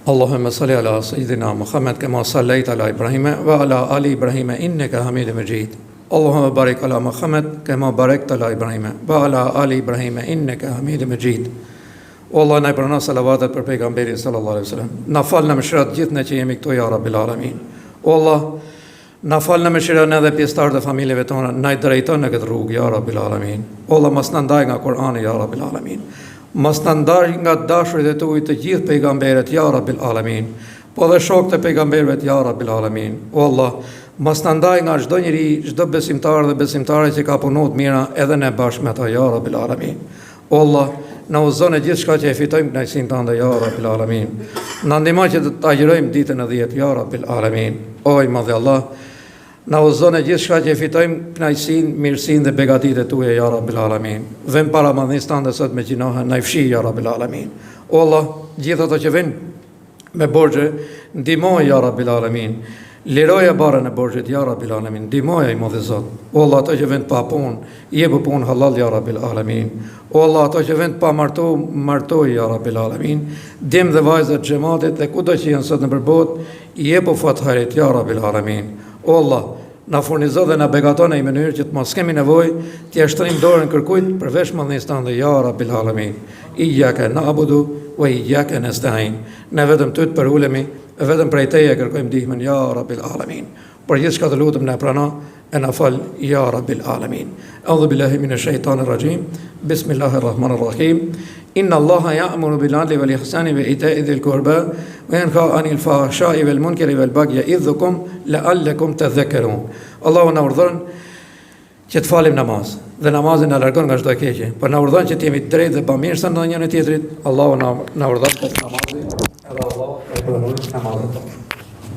اللهم صل على سيدنا محمد كما صليت على إبراهيم وعلى آل إبراهيم إنك حميد مجيد. اللهم بارك على محمد كما باركت على إبراهيم وعلى آل إبراهيم إنك حميد مجيد. والله na i pranon salavatet për pejgamberin sallallahu alaihi wasallam. Na fal në mëshirat gjithë ne që jemi këtu ya Rabbil Alamin. O Allah, na fal në mëshirat edhe pjesëtarët e familjeve tona, na i drejton në këtë rrugë ya Rabbil Alamin. O Allah, mos na ndaj nga Kur'ani ya Rabbil Alamin. Mos na ndaj nga dashurit e tuaj të gjithë pejgamberët ya Rabbil Alamin. Po dhe shokët e pejgamberëve ya Rabbil Alamin. O Allah, mos na ndaj nga çdo njeri, çdo besimtar dhe besimtare që ka punuar të mira edhe ne bashkë me ata ya Rabbil Alamin. O Allah, na uzon e gjithë shka që e fitojmë kënaqësinë tënde ya Rabbil Alamin. Na ndihmo që të agjërojmë ditën e 10 ya Rabbil Alamin. O i madh Allah, na uzon e gjithë shka që e fitojmë kënaqësinë, mirësinë dhe begatitë tuaja ya Rabbil Alamin. Vëm para madhënisë tënde sot me gjinoha, na i fshi ya Rabbil Alamin. O Allah, gjithë ato që vënë me borxhe, ndihmoj ya Rabbil Alamin. Liroja barën e borxhit ya Rabbil Alamin. Ndihmoja i madh Zot. O Allah, ato që vend pa punë, jep punë halal ya Rabbil Alamin. O Allah, ato që vend pa martoj ya Rabbil Alamin. Dim dhe vajzat xhamatit dhe kudo që janë sot në botë, jep fatharit ya Rabbil Alamin. O Allah, na furnizo dhe na begaton në mënyrë që të mos kemi nevojë të jashtrim dorën kërkujt përveç madhënisë tënde ya Rabbil Alamin. Iyyaka na'budu wa iyyaka nasta'in. Ne vetëm ty të përulemi, vetëm prej teje kërkojmë ndihmën ya Rabbil Alamin. Për gjithë çka të lutem na prano e na fal ya Rabbil Alamin. A'udhu billahi minash shaitanir rajim. Bismillahir rahmanir rahim. Inna Allaha ya'muru bil 'adli wal ihsani wa ita'i dhil qurba wa yanha 'anil fahsha'i wal munkari wal bagyi ya'idhukum la'allakum tadhakkarun. Allahu na urdhon që të falim namaz dhe namazin na largon nga çdo e keqe. Po na urdhon që të jemi të drejtë dhe bamirësa ndonjëri tjetrit. Allahu na urdhon të namazin. Edhe Allahu e pranon namazin.